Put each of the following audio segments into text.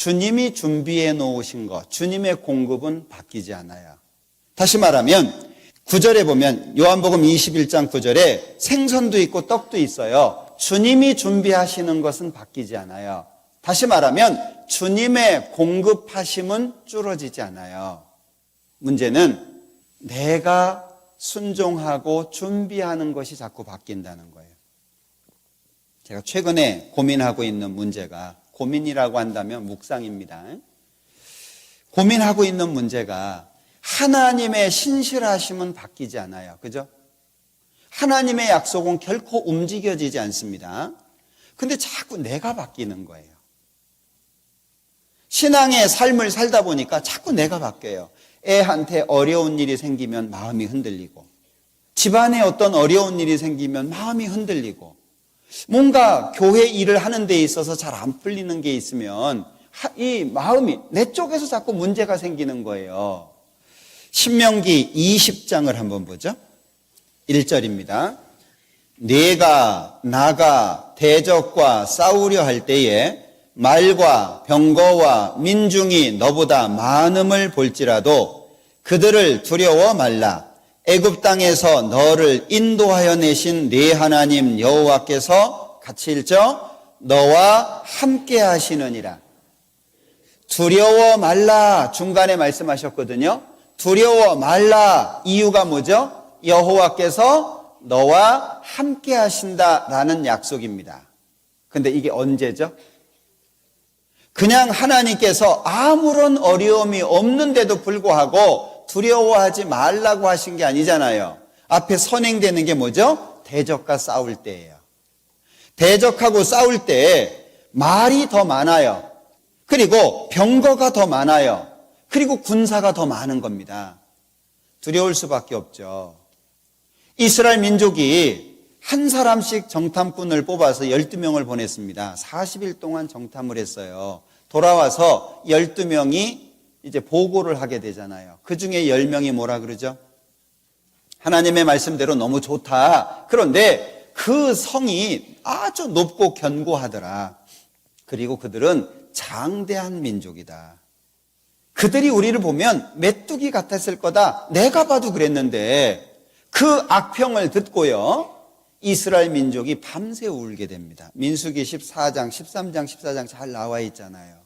주님이 준비해 놓으신 것, 주님의 공급은 바뀌지 않아요. 다시 말하면 9절에 보면 요한복음 21장 9절에 생선도 있고 떡도 있어요. 주님이 준비하시는 것은 바뀌지 않아요. 다시 말하면 주님의 공급하심은 줄어지지 않아요. 문제는 내가 순종하고 준비하는 것이 자꾸 바뀐다는 거예요. 제가 최근에 고민하고 있는 문제가, 고민이라고 한다면 묵상입니다. 고민하고 있는 문제가 하나님의 신실하심은 바뀌지 않아요. 그죠? 하나님의 약속은 결코 움직여지지 않습니다. 근데 자꾸 내가 바뀌는 거예요. 신앙의 삶을 살다 보니까 자꾸 내가 바뀌어요. 애한테 어려운 일이 생기면 마음이 흔들리고, 집안에 어떤 어려운 일이 생기면 마음이 흔들리고, 뭔가 교회 일을 하는 데 있어서 잘 안 풀리는 게 있으면 이 마음이 내 쪽에서 자꾸 문제가 생기는 거예요. 신명기 20장을 한번 보죠. 1절입니다. 네가 나가 대적과 싸우려 할 때에 말과 병거와 민중이 너보다 많음을 볼지라도 그들을 두려워 말라. 애굽 땅에서 너를 인도하여 내신 네 하나님 여호와께서 같이 읽죠. 너와 함께 하시느니라. 두려워 말라 중간에 말씀하셨거든요. 두려워 말라 이유가 뭐죠? 여호와께서 너와 함께 하신다라는 약속입니다. 근데 이게 언제죠? 그냥 하나님께서 아무런 어려움이 없는데도 불구하고 두려워하지 말라고 하신 게 아니잖아요. 앞에 선행되는 게 뭐죠? 대적과 싸울 때예요. 대적하고 싸울 때 말이 더 많아요. 그리고 병거가 더 많아요. 그리고 군사가 더 많은 겁니다. 두려울 수밖에 없죠. 이스라엘 민족이 한 사람씩 정탐꾼을 뽑아서 12명을 보냈습니다. 40일 동안 정탐을 했어요. 돌아와서 12명이 이제 보고를 하게 되잖아요. 그 중에 10명이 뭐라 그러죠? 하나님의 말씀대로 너무 좋다. 그런데 그 성이 아주 높고 견고하더라. 그리고 그들은 장대한 민족이다. 그들이 우리를 보면 메뚜기 같았을 거다. 내가 봐도 그랬는데 그 악평을 듣고요. 이스라엘 민족이 밤새 울게 됩니다. 민수기 14장, 13장, 14장 잘 나와 있잖아요.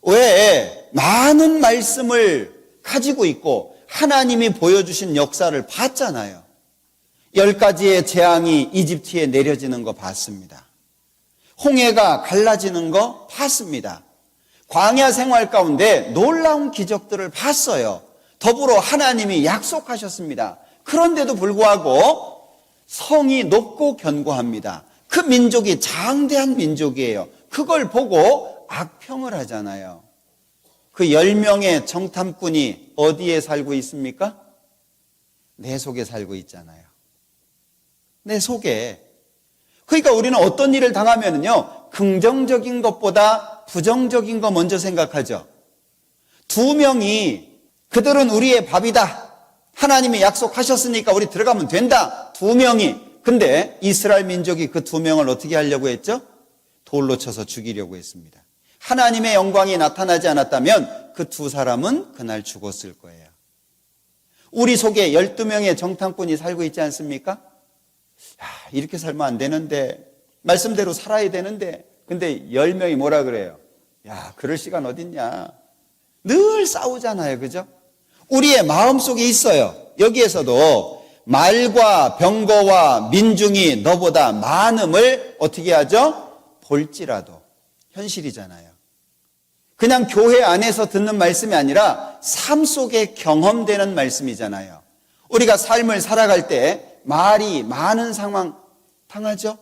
왜 많은 말씀을 가지고 있고 하나님이 보여주신 역사를 봤잖아요. 10가지의 재앙이 이집트에 내려지는 거 봤습니다. 홍해가 갈라지는 거 봤습니다. 광야 생활 가운데 놀라운 기적들을 봤어요. 더불어 하나님이 약속하셨습니다. 그런데도 불구하고 성이 높고 견고합니다. 그 민족이 장대한 민족이에요. 그걸 보고 악평을 하잖아요. 그 10명의 정탐꾼이 어디에 살고 있습니까? 내 속에 살고 있잖아요. 내 속에. 그러니까 우리는 어떤 일을 당하면요, 긍정적인 것보다 부정적인 거 먼저 생각하죠. 2명이 그들은 우리의 밥이다. 하나님이 약속하셨으니까 우리 들어가면 된다. 2명이. 근데 이스라엘 민족이 그 2명을 어떻게 하려고 했죠? 돌로 쳐서 죽이려고 했습니다. 하나님의 영광이 나타나지 않았다면 그 2사람은 그날 죽었을 거예요. 우리 속에 12명의 정탐꾼이 살고 있지 않습니까? 이렇게 살면 안 되는데, 말씀대로 살아야 되는데, 근데 10명이 뭐라 그래요? 야, 그럴 시간 어딨냐? 늘 싸우잖아요. 그죠? 우리의 마음속에 있어요. 여기에서도 말과 병거와 민중이 너보다 많음을 어떻게 하죠? 볼지라도. 현실이잖아요. 그냥 교회 안에서 듣는 말씀이 아니라 삶 속에 경험되는 말씀이잖아요. 우리가 삶을 살아갈 때 말이 많은 상황 당하죠?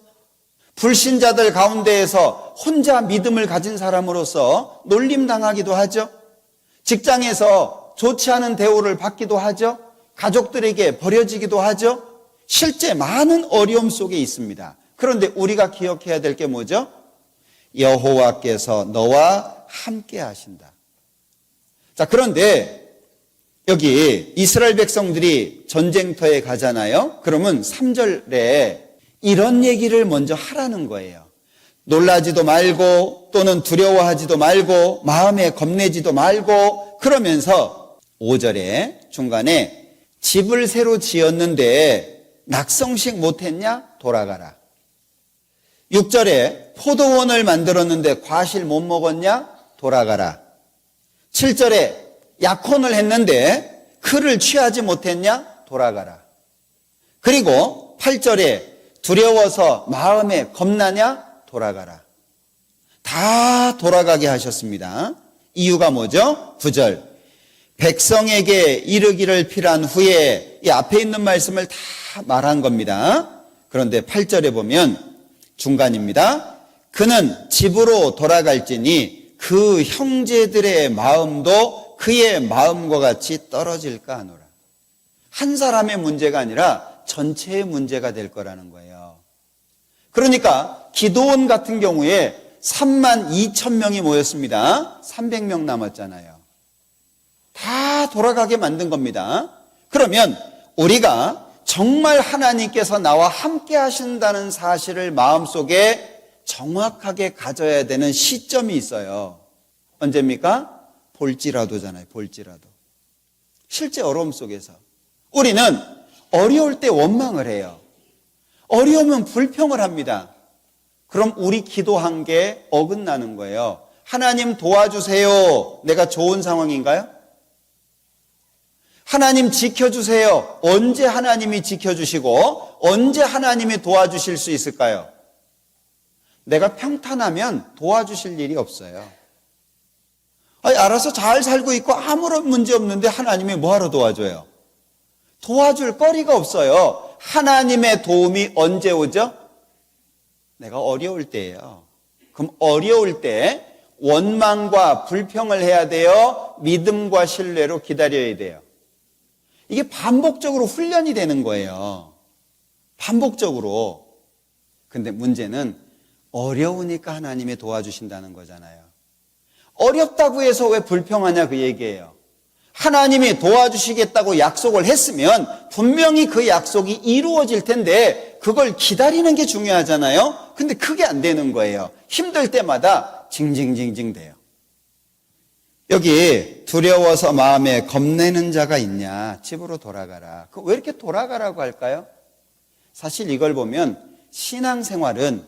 불신자들 가운데에서 혼자 믿음을 가진 사람으로서 놀림당하기도 하죠. 직장에서 좋지 않은 대우를 받기도 하죠. 가족들에게 버려지기도 하죠. 실제 많은 어려움 속에 있습니다. 그런데 우리가 기억해야 될 게 뭐죠? 여호와께서 너와 함께 하신다. 자, 그런데 여기 이스라엘 백성들이 전쟁터에 가잖아요. 그러면 3절에 이런 얘기를 먼저 하라는 거예요. 놀라지도 말고 또는 두려워하지도 말고 마음에 겁내지도 말고 그러면서 5절에 중간에 집을 새로 지었는데 낙성식 못했냐? 돌아가라. 6절에 포도원을 만들었는데 과실 못 먹었냐? 돌아가라. 7절에 약혼을 했는데 그를 취하지 못했냐? 돌아가라. 그리고 8절에 두려워서 마음에 겁나냐? 돌아가라. 다 돌아가게 하셨습니다. 이유가 뭐죠? 9절. 백성에게 이르기를 필요한 후에 이 앞에 있는 말씀을 다 말한 겁니다. 그런데 8절에 보면 중간입니다. 그는 집으로 돌아갈지니 그 형제들의 마음도 그의 마음과 같이 떨어질까 하노라. 한 사람의 문제가 아니라 전체의 문제가 될 거라는 거예요. 그러니까 기도원 같은 경우에 32,000명이 모였습니다. 300명 남았잖아요. 다 돌아가게 만든 겁니다. 그러면 우리가 정말 하나님께서 나와 함께 하신다는 사실을 마음속에 정확하게 가져야 되는 시점이 있어요. 언제입니까? 볼지라도잖아요. 볼지라도. 실제 어려움 속에서 우리는 어려울 때 원망을 해요. 어려우면 불평을 합니다. 그럼 우리 기도한 게 어긋나는 거예요. 하나님 도와주세요. 내가 좋은 상황인가요? 하나님 지켜주세요. 언제 하나님이 지켜주시고 언제 하나님이 도와주실 수 있을까요? 내가 평탄하면 도와주실 일이 없어요. 아니, 알아서 잘 살고 있고 아무런 문제 없는데 하나님이 뭐하러 도와줘요? 도와줄 거리가 없어요. 하나님의 도움이 언제 오죠? 내가 어려울 때예요. 그럼 어려울 때 원망과 불평을 해야 돼요? 믿음과 신뢰로 기다려야 돼요? 이게 반복적으로 훈련이 되는 거예요. 반복적으로. 근데 문제는 어려우니까 하나님이 도와주신다는 거잖아요. 어렵다고 해서 왜 불평하냐 그 얘기예요. 하나님이 도와주시겠다고 약속을 했으면 분명히 그 약속이 이루어질 텐데 그걸 기다리는 게 중요하잖아요. 근데 그게 안 되는 거예요. 힘들 때마다 징징징징 돼요. 여기 두려워서 마음에 겁내는 자가 있냐? 집으로 돌아가라. 왜 이렇게 돌아가라고 할까요? 사실 이걸 보면 신앙생활은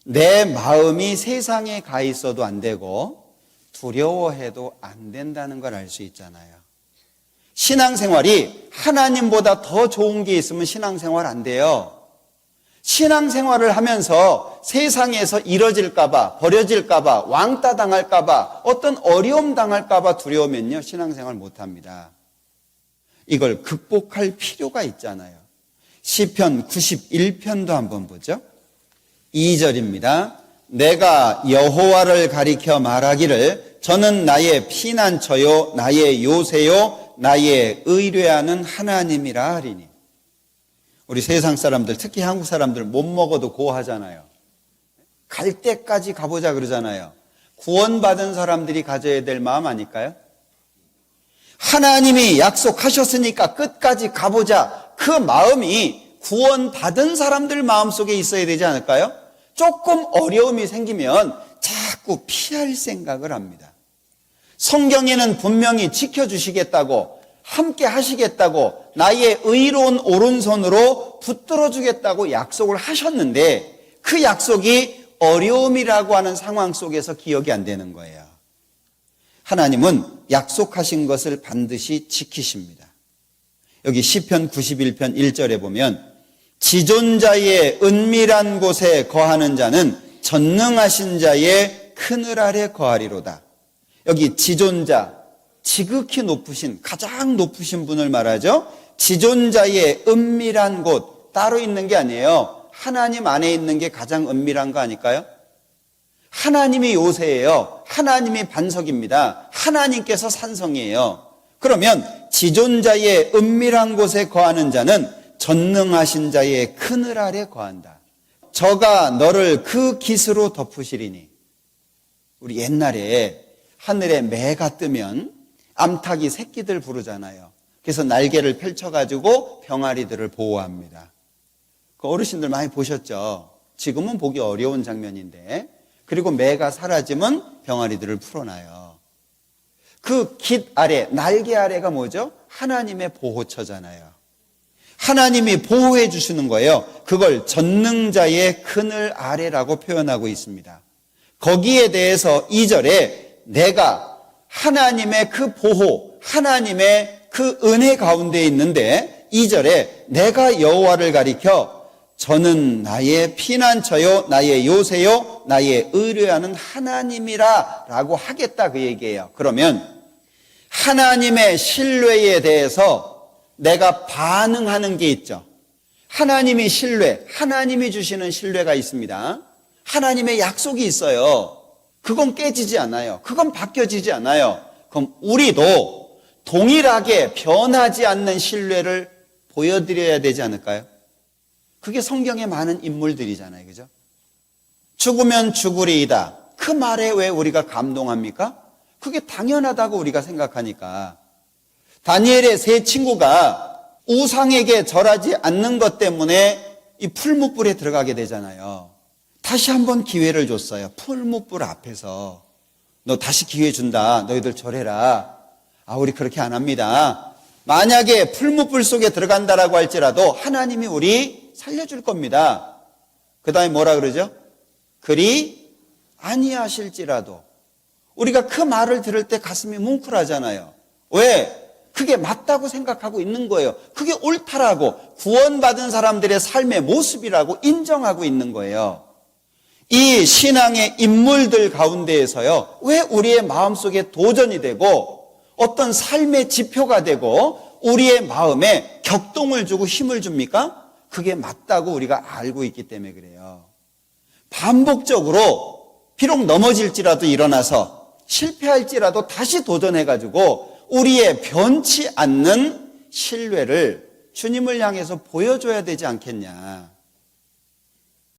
내 마음이 세상에 가 있어도 안 되고 두려워해도 안 된다는 걸 알 수 있잖아요. 신앙생활이 하나님보다 더 좋은 게 있으면 신앙생활 안 돼요. 신앙생활을 하면서 세상에서 이뤄질까봐, 버려질까봐, 왕따 당할까봐, 어떤 어려움 당할까봐 두려우면요, 신앙생활 못합니다. 이걸 극복할 필요가 있잖아요. 시편 91편도 한번 보죠. 2절입니다. 내가 여호와를 가리켜 말하기를 저는 나의 피난처요 나의 요새요 나의 의뢰하는 하나님이라 하리니. 우리 세상 사람들, 특히 한국 사람들 못 먹어도 고하잖아요. 갈 때까지 가보자 그러잖아요. 구원받은 사람들이 가져야 될 마음 아닐까요? 하나님이 약속하셨으니까 끝까지 가보자. 그 마음이 구원받은 사람들 마음속에 있어야 되지 않을까요? 조금 어려움이 생기면 자꾸 피할 생각을 합니다. 성경에는 분명히 지켜주시겠다고, 함께 하시겠다고, 나의 의로운 오른손으로 붙들어 주겠다고 약속을 하셨는데 그 약속이 어려움이라고 하는 상황 속에서 기억이 안 되는 거예요. 하나님은 약속하신 것을 반드시 지키십니다. 여기 시편 91편 1절에 보면 지존자의 은밀한 곳에 거하는 자는 전능하신 자의 그늘 아래 거하리로다. 여기 지존자, 지극히 높으신, 가장 높으신 분을 말하죠. 지존자의 은밀한 곳, 따로 있는 게 아니에요. 하나님 안에 있는 게 가장 은밀한 거 아닐까요? 하나님이 요새예요. 하나님이 반석입니다. 하나님께서 산성이에요. 그러면 지존자의 은밀한 곳에 거하는 자는 전능하신 자의 그늘 아래 거한다. 저가 너를 그 깃으로 덮으시리니. 우리 옛날에 하늘에 매가 뜨면 암탉이 새끼들 부르잖아요. 그래서 날개를 펼쳐가지고 병아리들을 보호합니다. 그 어르신들 많이 보셨죠? 지금은 보기 어려운 장면인데 그리고 매가 사라지면 병아리들을 풀어놔요. 그 깃 아래, 날개 아래가 뭐죠? 하나님의 보호처잖아요. 하나님이 보호해 주시는 거예요. 그걸 전능자의 그늘 아래라고 표현하고 있습니다. 거기에 대해서 2절에 내가 하나님의 그 보호, 하나님의 그 은혜 가운데 있는데 2절에 내가 여호와를 가리켜 저는 나의 피난처요, 나의 요새요, 나의 의뢰하는 하나님이라 라고 하겠다 그 얘기예요. 그러면 하나님의 신뢰에 대해서 내가 반응하는 게 있죠. 하나님이 신뢰, 하나님이 주시는 신뢰가 있습니다. 하나님의 약속이 있어요. 그건 깨지지 않아요. 그건 바뀌어지지 않아요. 그럼 우리도 동일하게 변하지 않는 신뢰를 보여드려야 되지 않을까요? 그게 성경에 많은 인물들이잖아요. 그죠? 죽으면 죽으리이다. 그 말에 왜 우리가 감동합니까? 그게 당연하다고 우리가 생각하니까. 다니엘의 세 친구가 우상에게 절하지 않는 것 때문에 이 풀무불에 들어가게 되잖아요. 다시 한번 기회를 줬어요. 풀무불 앞에서. 너 다시 기회 준다. 너희들 절해라. 아, 우리 그렇게 안 합니다. 만약에 풀무불 속에 들어간다라고 할지라도 하나님이 우리 살려줄 겁니다. 그 다음에 뭐라 그러죠? 그리 아니하실지라도. 우리가 그 말을 들을 때 가슴이 뭉클하잖아요. 왜? 그게 맞다고 생각하고 있는 거예요. 그게 옳다라고, 구원받은 사람들의 삶의 모습이라고 인정하고 있는 거예요. 이 신앙의 인물들 가운데에서요, 왜 우리의 마음속에 도전이 되고 어떤 삶의 지표가 되고 우리의 마음에 격동을 주고 힘을 줍니까? 그게 맞다고 우리가 알고 있기 때문에 그래요. 반복적으로 비록 넘어질지라도 일어나서 실패할지라도 다시 도전해가지고 우리의 변치 않는 신뢰를 주님을 향해서 보여줘야 되지 않겠냐.